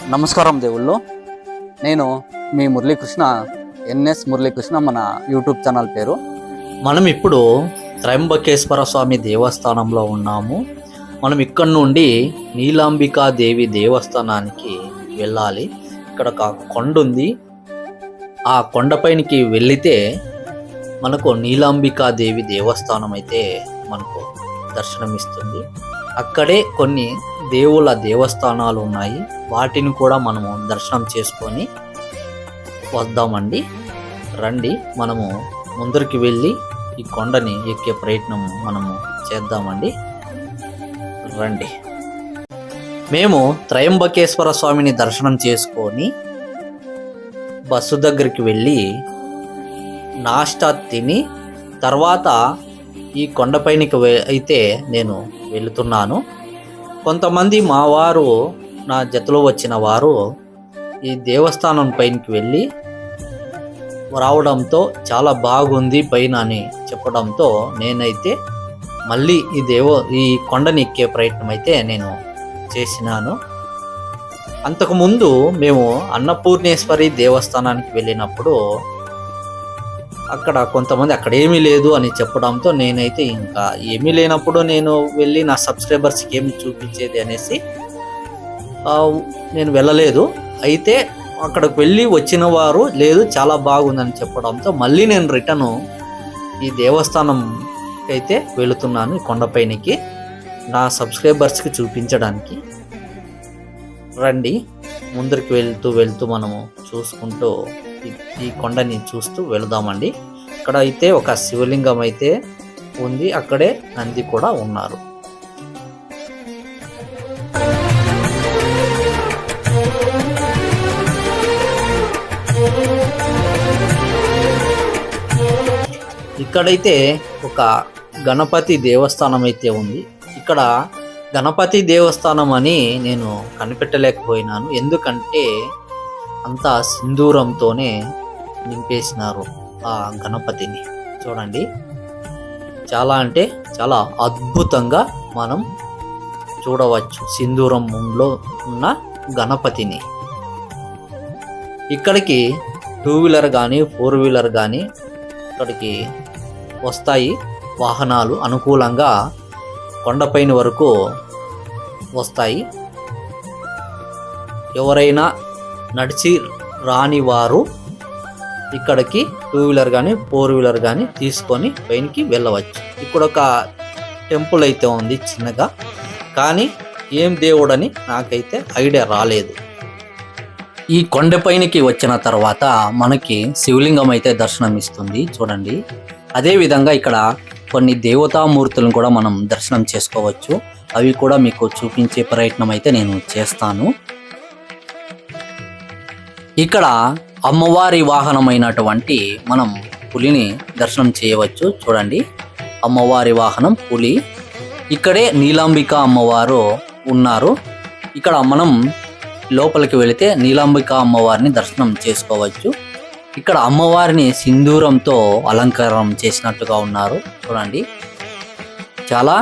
నమస్కారం దేవుళ్ళు. నేను మీ మురళీకృష్ణ, ఎన్ఎస్ మురళీకృష్ణ, మన యూట్యూబ్ ఛానల్ పేరు. మనం ఇప్పుడు త్రయంబకేశ్వర స్వామి దేవస్థానంలో ఉన్నాము. మనం ఇక్కడ నుండి నీలాంబికా దేవి దేవస్థానానికి వెళ్ళాలి. ఇక్కడ ఒక కొండ ఉంది. ఆ కొండపైనకి వెళితే మనకు నీలాంబికా దేవి దేవస్థానం అయితే మనకు దర్శనమిస్తుంది. అక్కడే కొన్ని దేవుళ్ళ దేవస్థానాలు ఉన్నాయి. వాటిని కూడా మనము దర్శనం చేసుకొని వద్దామండి. రండి, మనము ముందరికి వెళ్ళి ఈ కొండని ఎక్కే ప్రయత్నం మనము చేద్దామండి. రండి. మేము త్రయంబకేశ్వర స్వామిని దర్శనం చేసుకొని బస్సు దగ్గరికి వెళ్ళి నాష్టా తిని తర్వాత ఈ కొండపైనకి అయితే నేను వెళుతున్నాను. కొంతమంది మా వారు, నా జతలో వచ్చిన వారు ఈ దేవస్థానం పైనకి వెళ్ళి రావడంతో చాలా బాగుంది పైన అని చెప్పడంతో నేనైతే మళ్ళీ ఈ కొండని ఎక్కే ప్రయత్నం అయితే నేను చేసినాను. అంతకుముందు మేము అన్నపూర్ణేశ్వరి దేవస్థానానికి వెళ్ళినప్పుడు అక్కడ కొంతమంది అక్కడ ఏమీ లేదు అని చెప్పడంతో నేనైతే ఇంకా ఏమీ లేనప్పుడు నేను వెళ్ళి నా సబ్స్క్రైబర్స్కి ఏమి చూపించేది అనేసి నేను వెళ్ళలేదు. అయితే అక్కడికి వెళ్ళి వచ్చిన వారు లేదు చాలా బాగుందని చెప్పడంతో మళ్ళీ నేను రిటర్ను ఈ దేవస్థానంకి అయితే వెళుతున్నాను, ఈ కొండపైనకి నా సబ్స్క్రైబర్స్కి చూపించడానికి. రండి, ముందరికి వెళ్తూ మనము చూసుకుంటూ ఈ కొండని చూస్తూ వెళదామండి. ఇక్కడ అయితే ఒక శివలింగం అయితే ఉంది, అక్కడే నంది కూడా ఉన్నారు. ఇక్కడైతే ఒక గణపతి దేవస్థానం అయితే ఉంది. ఇక్కడ గణపతి దేవస్థానం అని నేను కనిపెట్టలేకపోయినాను, ఎందుకంటే అంతా సింధూరంతోనే నింపేసినారు ఆ గణపతిని. చూడండి, చాలా అంటే చాలా అద్భుతంగా మనం చూడవచ్చు సింధూరంలో ఉన్న గణపతిని. ఇక్కడికి 2 వీలర్ కానీ 4 వీలర్ కానీ ఇక్కడికి వస్తాయి వాహనాలు, అనుకూలంగా కొండపైన వరకు వస్తాయి. ఎవరైనా నడిచి రాని వారు ఇక్కడికి 2 వీలర్ కానీ 4 వీలర్ కానీ తీసుకొని పైనకి వెళ్ళవచ్చు. ఇక్కడ ఒక టెంపుల్ అయితే ఉంది చిన్నగా, కానీ ఏం దేవుడని నాకైతే ఐడియా రాలేదు. ఈ కొండపైనకి వచ్చిన తర్వాత మనకి శివలింగం అయితే దర్శనం ఇస్తుంది, చూడండి. అదేవిధంగా ఇక్కడ కొన్ని దేవతామూర్తులను కూడా మనం దర్శనం చేసుకోవచ్చు. అవి కూడా మీకు చూపించే ప్రయత్నం అయితే నేను చేస్తాను. ఇక్కడ అమ్మవారి వాహనమైనటువంటి మనం పులిని దర్శనం చేయవచ్చు. చూడండి, అమ్మవారి వాహనం పులి. ఇక్కడే నీలాంబిక అమ్మవారు ఉన్నారు. ఇక్కడ మనం లోపలికి వెళితే నీలాంబిక అమ్మవారిని దర్శనం చేసుకోవచ్చు. ఇక్కడ అమ్మవారిని సింధూరంతో అలంకారం చేసినట్టుగా ఉన్నారు, చూడండి. చాలా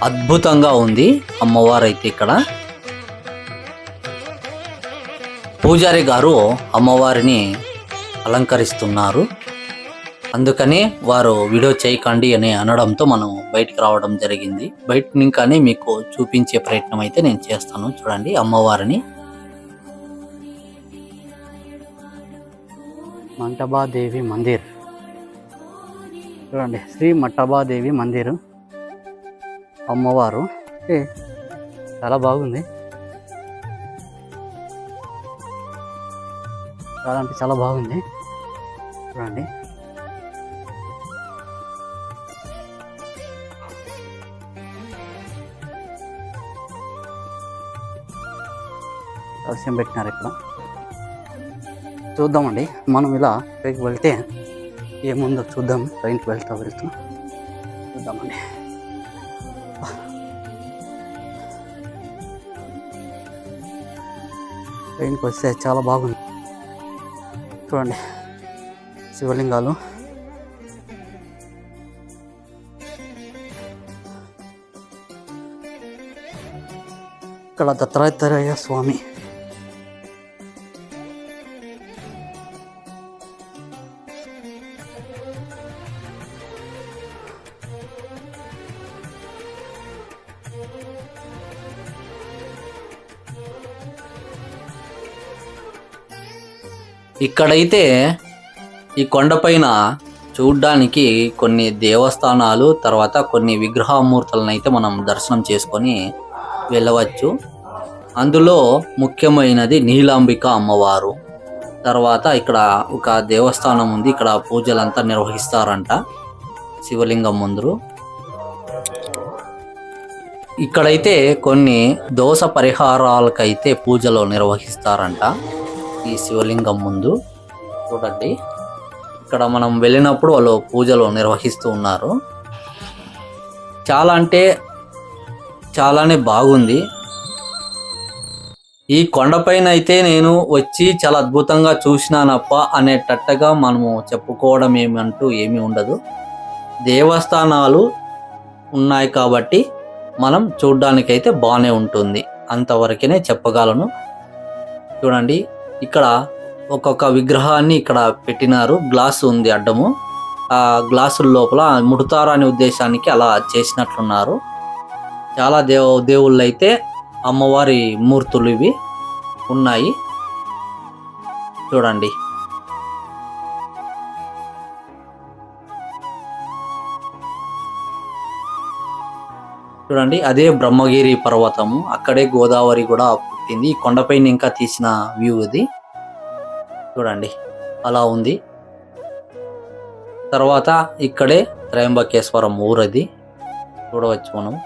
అద్భుతంగా ఉంది అమ్మవారు అయితే. ఇక్కడ పూజారి గారు అమ్మవారిని అలంకరిస్తున్నారు, అందుకని వారు వీడియో చేయకండి అని అనడంతో మనం బయటికి రావడం జరిగింది. బయట ఇంకానే మీకు చూపించే ప్రయత్నం అయితే నేను చేస్తాను. చూడండి అమ్మవారిని. మంటబాదేవి మందిర్, చూడండి, శ్రీ మట్టబాదేవి మందిర్ అమ్మవారు. చాలా బాగుంది, చాలా అంటే చాలా బాగుంది. చూడండి, అవసరం పెట్టినారు ఇక్కడ. చూద్దామండి, మనం ఇలా పైకి వెళ్తే ఏముందో చూద్దాం. పైకి వెళ్తూ చూద్దామండి. పైకి వస్తే చాలా బాగుంది. చూడండి, శివలింగాలు. ఇక్కడ దత్తాత్రేయ స్వామి ఇక్కడైతే ఈ కొండపైన చూడ్డానికి కొన్ని దేవస్థానాలు, తర్వాత కొన్ని విగ్రహమూర్తులను అయితే మనం దర్శనం చేసుకొని వెళ్ళవచ్చు. అందులో ముఖ్యమైనది నీలాంబిక అమ్మవారు. తర్వాత ఇక్కడ ఒక దేవస్థానం ఉంది, ఇక్కడ పూజలంతా నిర్వహిస్తారంట శివలింగం ముందు. ఇక్కడైతే కొన్ని దోష పరిహారాలకైతే పూజలు నిర్వహిస్తారంట ఈ శివలింగం ముందు. చూడండి, ఇక్కడ మనం వెళ్ళినప్పుడు వాళ్ళు పూజలు నిర్వహిస్తూ ఉన్నారు. చాలా అంటే చాలానే బాగుంది. ఈ కొండపైన అయితే నేను వచ్చి చాలా అద్భుతంగా చూసినానప్ప అనేటట్టుగా మనము చెప్పుకోవడం ఏమీ ఉండదు. దేవస్థానాలు ఉన్నాయి కాబట్టి మనం చూడ్డానికైతే బాగానే ఉంటుంది, అంతవరకే చెప్పగలను. చూడండి, ఇక్కడ ఒక్కొక్క విగ్రహాన్ని ఇక్కడ పెట్టినారు, గ్లాసు ఉంది అడ్డము. ఆ గ్లాసుల లోపల ముడతారు అనే ఉద్దేశానికి అలా చేసినట్లున్నారు. చాలా దేవుళ్ళు అయితే అమ్మవారి మూర్తులు ఇవి ఉన్నాయి. చూడండి, చూడండి అదే బ్రహ్మగిరి పర్వతము, అక్కడే గోదావరి కూడా పుట్టింది. ఈ కొండపైన ఇంకా తీసిన వ్యూ ఇది. చూడండి అలా ఉంది. తర్వాత ఇక్కడే త్రయంబకేశ్వరం ఊరది చూడవచ్చు మనం.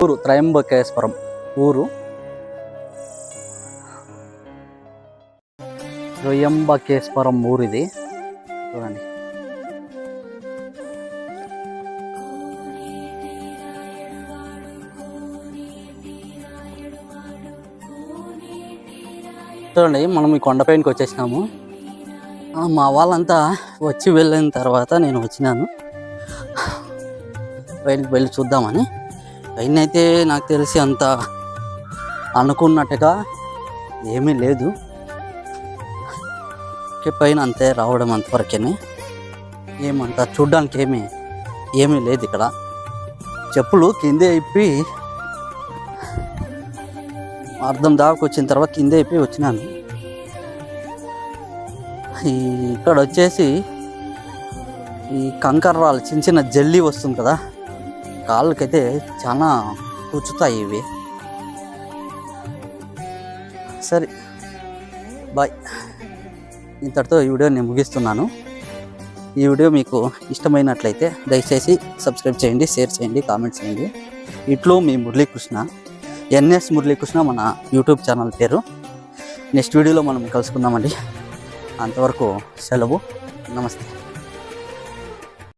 ఊరు త్రయంబకేశ్వరం ఊరు. త్రయంబకేశ్వరం ఊరు ఇది. చూడండి, చూడండి మనం ఈ కొండపైనకి వచ్చేసినాము. మా వాళ్ళంతా వచ్చి వెళ్ళిన తర్వాత నేను వచ్చినాను వెళ్ళి చూద్దామని. పైన అయితే నాకు తెలిసి అంత అనుకున్నట్టుగా ఏమీ లేదు. పైన అంతే రావడం అంతవరకే, ఏమంతా చూడ్డానికి ఏమీ లేదు. ఇక్కడ చెప్పులు కిందే ఇప్పి అర్థం దాకా వచ్చిన తర్వాత కింద అయిపోయి వచ్చినాను. ఇక్కడ వచ్చేసి ఈ కంకర్రాలు చిన్న చిన్న జల్లి వస్తుంది కదా, కాళ్ళకైతే చాలా కూర్చుతాయి ఇవి. సరే, బాయ్. ఇంతటితో ఈ వీడియో నేను ముగిస్తున్నాను. ఈ వీడియో మీకు ఇష్టమైనట్లయితే దయచేసి సబ్స్క్రైబ్ చేయండి, షేర్ చేయండి, కామెంట్ చేయండి. ఇట్లో మీ మురళీకృష్ణ, ఎన్ఎస్ మురళీకృష్ణ మన యూట్యూబ్ ఛానల్ పేరు. నెక్స్ట్ వీడియోలో మనం కలుసుకుందామండి. అంతవరకు సెలవు, నమస్తే.